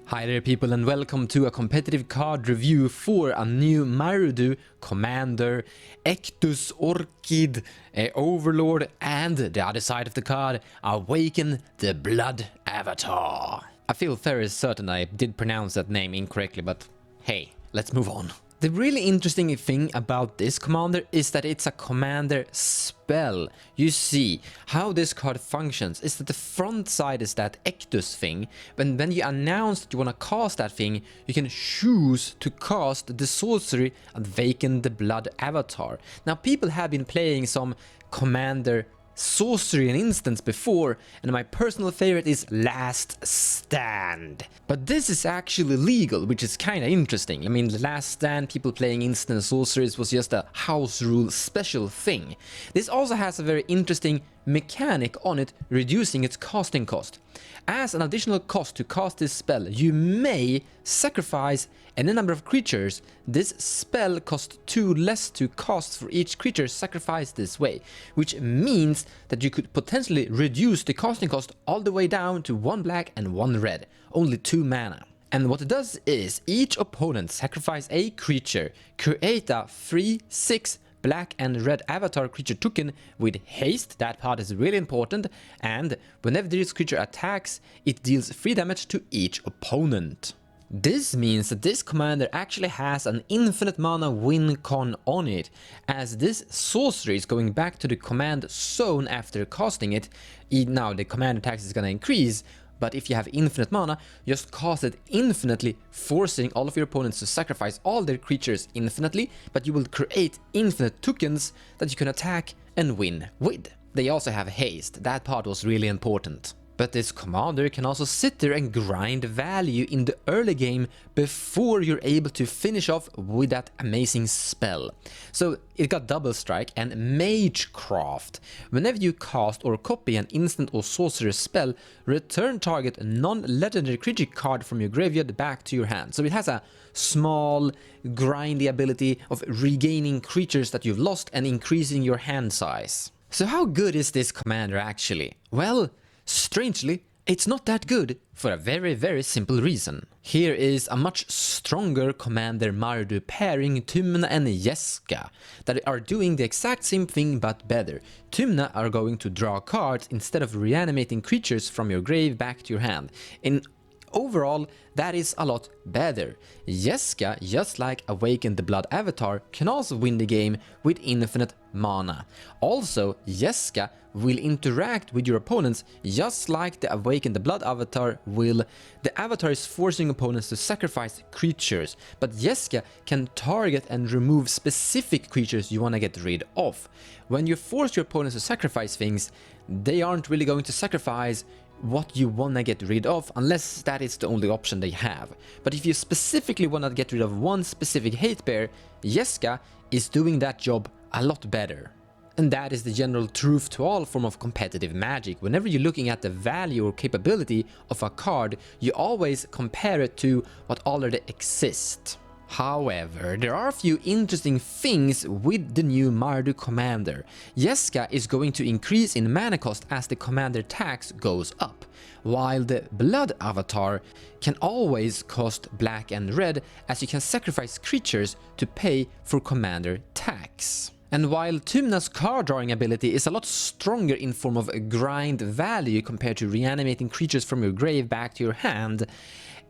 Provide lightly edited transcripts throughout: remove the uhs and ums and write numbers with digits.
Hi there people and welcome to a competitive card review for a new Mardu, Commander, Ektus Orchid, Overlord, and the other side of the card, Awaken the Blood Avatar. I feel very certain I did pronounce that name incorrectly, but hey, let's move on. The really interesting thing about this commander is that it's a commander spell. You see, how this card functions is that the front side is that Ektus thing, but when you announce that you want to cast that thing, you can choose to cast the sorcery Awaken the Blood Avatar. Now, people have been playing some commander sorcery and instants before, and my personal favorite is Last Stand. But this is actually legal, which is kind of interesting. I mean, the Last Stand, people playing instant sorceries was just a house rule special thing. This also has a very interesting mechanic on it, reducing its casting cost. As an additional cost to cast this spell, you may sacrifice any number of creatures. This spell costs 2 less to cast for each creature sacrificed this way, which means that you could potentially reduce the casting cost all the way down to 1 black and 1 red, only 2 mana. And what it does is, each opponent sacrifice a creature, create a 3/6 black and red avatar creature token with haste. That part is really important, and whenever this creature attacks, it deals 3 damage to each opponent. This means that this commander actually has an infinite mana win con on it, as this sorcery is going back to the command zone after casting it. Now the command attacks is gonna increase, but if you have infinite mana, just cast it infinitely, forcing all of your opponents to sacrifice all their creatures infinitely, but you will create infinite tokens that you can attack and win with. They also have haste. That part was really important. But this commander can also sit there and grind value in the early game before you're able to finish off with that amazing spell. So it got Double Strike and Magecraft. Whenever you cast or copy an instant or sorcerer spell, return target non-legendary creature card from your graveyard back to your hand. So it has a small, grindy ability of regaining creatures that you've lost and increasing your hand size. So how good is this commander actually? Well, strangely, it's not that good for a very simple reason. Here is a much stronger Commander Mardu pairing Tymna and Jeska that are doing the exact same thing but better. Tymna are going to draw cards instead of reanimating creatures from your grave back to your hand. Overall, that is a lot better. Jeska, just like Awaken the Blood Avatar, can also win the game with infinite mana. Also, Jeska will interact with your opponents just like the Awaken the Blood Avatar will. The avatar is forcing opponents to sacrifice creatures, but Jeska can target and remove specific creatures you want to get rid of. When you force your opponents to sacrifice things, they aren't really going to sacrifice what you want to get rid of unless that is the only option they have. But if you specifically want to get rid of one specific hate bear, Jeska is doing that job a lot better. And that is the general truth to all form of competitive Magic. Whenever you're looking at the value or capability of a card, you always compare it to what already exists. However, there are a few interesting things with the new Mardu commander. Jeska is going to increase in mana cost as the commander tax goes up, while the Blood Avatar can always cost black and red, as you can sacrifice creatures to pay for commander tax. And while Tymna's card drawing ability is a lot stronger in form of grind value compared to reanimating creatures from your grave back to your hand,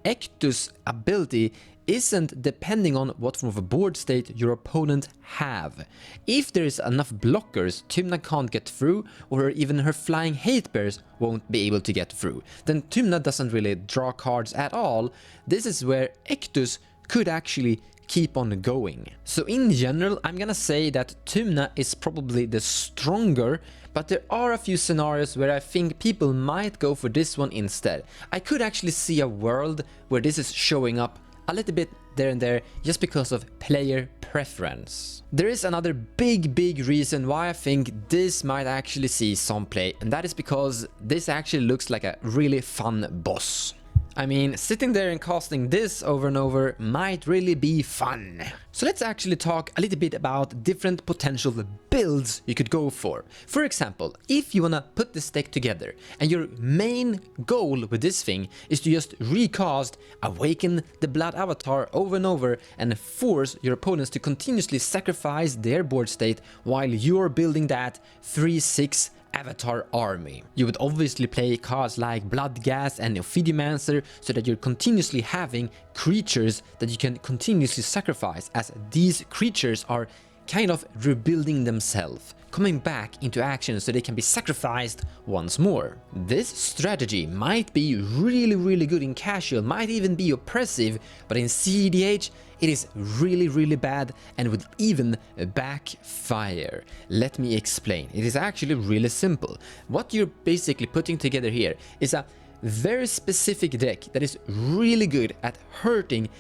Ektus' ability isn't depending on what form of a board state your opponent have. If there is enough blockers Tymna can't get through, or even her flying hate bears won't be able to get through, then Tymna doesn't really draw cards at all. This is where Ektus could actually keep on going. So in general, I'm gonna say that Tymna is probably the stronger, but there are a few scenarios where I think people might go for this one instead. I could actually see a world where this is showing up a little bit there and there just because of player preference. There is another big reason why I think this might actually see some play, and that is because this actually looks like a really fun boss. I mean, sitting there and casting this over and over might really be fun. So let's actually talk a little bit about different potential builds you could go for. For example, if you wanna put this deck together and your main goal with this thing is to just recast Awaken the Blood Avatar over and over and force your opponents to continuously sacrifice their board state while you're building that 3/6 Avatar army. You would obviously play cards like Bloodghast and Ophidiomancer so that you're continuously having creatures that you can continuously sacrifice, as these creatures are kind of rebuilding themselves, coming back into action so they can be sacrificed once more. This strategy might be really good in casual, might even be oppressive, but in cEDH it is really bad and would even backfire. Let me explain. It is actually really simple. What you're basically putting together here is a very specific deck that is really good at hurting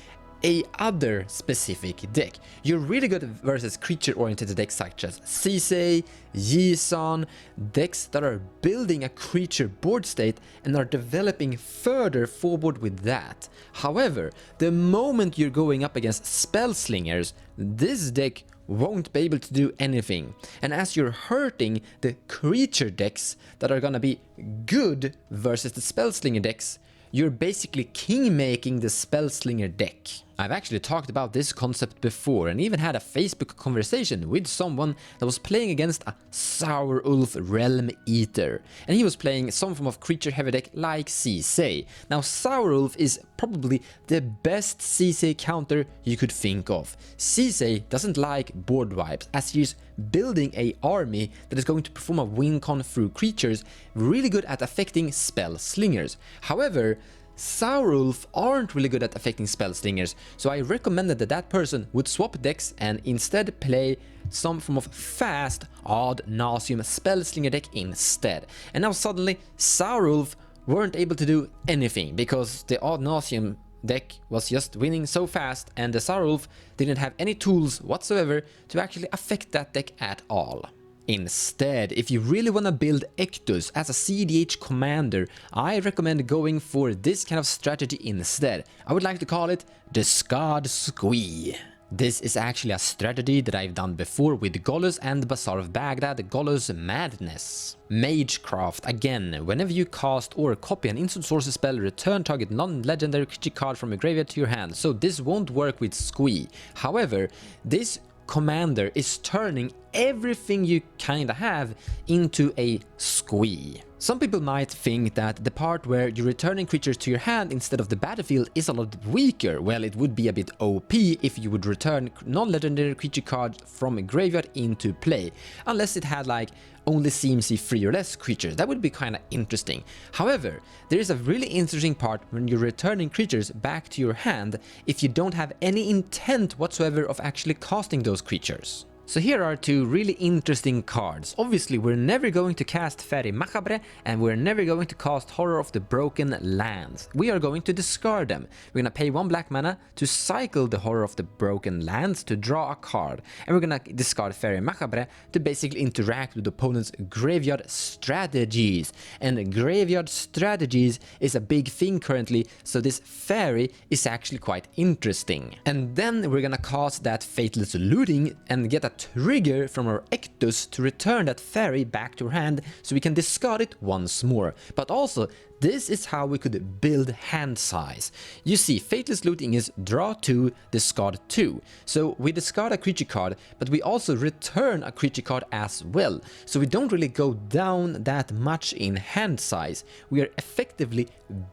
a other specific deck. You're really good versus creature-oriented decks such as Sisei, Yisan, decks that are building a creature board state and are developing further forward with that. However, the moment you're going up against spell slingers, this deck won't be able to do anything. And as you're hurting the creature decks that are gonna be good versus the spell slinger decks, you're basically king-making the Spellslinger deck. I've actually talked about this concept before and even had a Facebook conversation with someone that was playing against a Sour Ulf Realm Eater, and he was playing some form of creature heavy deck like Sisei. Now Sour Ulf is probably the best Sisei counter you could think of. Sisei doesn't like board wipes, as he's building a army that is going to perform a win con through creatures, really good at affecting spell slingers. However, Sour Ulf aren't really good at affecting spell slingers, so I recommended that that person would swap decks and instead play some form of fast Ad Nauseam spell slinger deck instead. And now suddenly Sour Ulf weren't able to do anything because the Ad Nauseam deck was just winning so fast and the Sour Ulf didn't have any tools whatsoever to actually affect that deck at all. Instead, if you really want to build Ektus as a cEDH commander, I recommend going for this kind of strategy instead. I would like to call it Discard Squee. This is actually a strategy that I've done before with Gollus and Bazaar of Baghdad, Gollus Madness. Magecraft, again, whenever you cast or copy an instant source spell, return target non-legendary creature card from your graveyard to your hand, so this won't work with Squee. However, this commander is turning everything you kinda have into a Squee. Some people might think that the part where you're returning creatures to your hand instead of the battlefield is a lot weaker. Well, it would be a bit OP if you would return non-legendary creature cards from a graveyard into play, unless it had like only CMC 3 or less creatures. That would be kinda interesting. However, there is a really interesting part when you're returning creatures back to your hand if you don't have any intent whatsoever of actually casting those creatures. So here are two really interesting cards. Obviously, we're never going to cast Fairy Macabre and we're never going to cast Horror of the Broken Lands. We are going to discard them. We're gonna pay 1 black mana to cycle the Horror of the Broken Lands to draw a card. And we're gonna discard Fairy Macabre to basically interact with the opponent's graveyard strategies. And graveyard strategies is a big thing currently, so this Fairy is actually quite interesting. And then we're gonna cast that Faithless Looting and get a trigger from our Ektus to return that Fairy back to our hand so we can discard it once more. But also, this is how we could build hand size. You see, Faithless Looting is draw 2, discard 2. So we discard a creature card, but we also return a creature card as well. So we don't really go down that much in hand size. We are effectively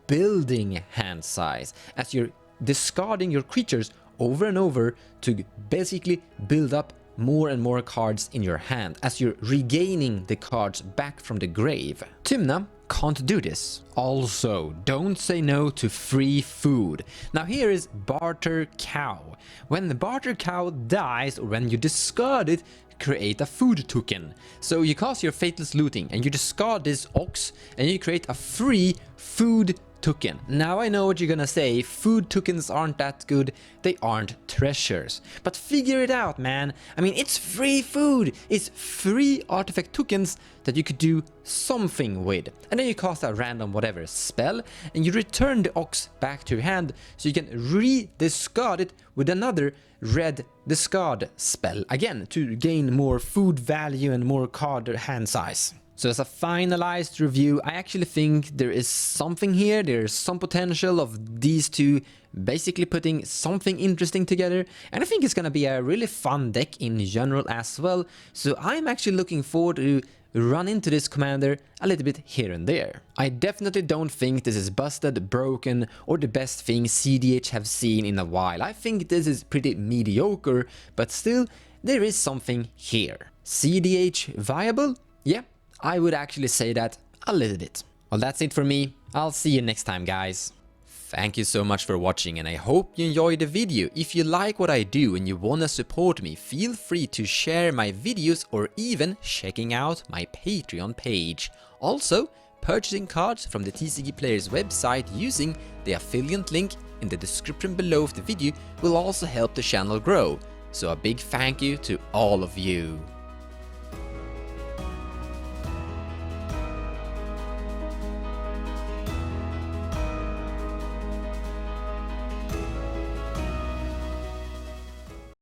building hand size as you're discarding your creatures over and over to basically build up more and more cards in your hand as you're regaining the cards back from the grave. Tymna can't do this. Also, don't say no to free food. Now here is Barter Cow. When the Barter Cow dies or when you discard it, create a food token. So you cast your Faithless Looting and you discard this ox and you create a free food token. Now I know what you're gonna say, food tokens aren't that good, they aren't treasures. But figure it out, man. I mean, it's free food, it's free artifact tokens that you could do something with. And then you cast a random whatever spell, and you return the ox back to your hand, so you can re-discard it with another red discard spell, again, to gain more food value and more card hand size. So as a finalized review, I actually think there is something here, there's some potential of these two basically putting something interesting together, and I think it's gonna be a really fun deck in general as well, so I'm actually looking forward to run into this commander a little bit here and there. I definitely don't think this is busted, broken, or the best thing cEDH have seen in a while. I think this is pretty mediocre, but still, there is something here. cEDH viable? Yeah, I would actually say that a little bit. Well, that's it for me. I'll see you next time, guys. Thank you so much for watching, and I hope you enjoyed the video. If you like what I do and you wanna support me, feel free to share my videos or even checking out my Patreon page. Also, purchasing cards from the TCG Players website using the affiliate link in the description below of the video will also help the channel grow. So a big thank you to all of you.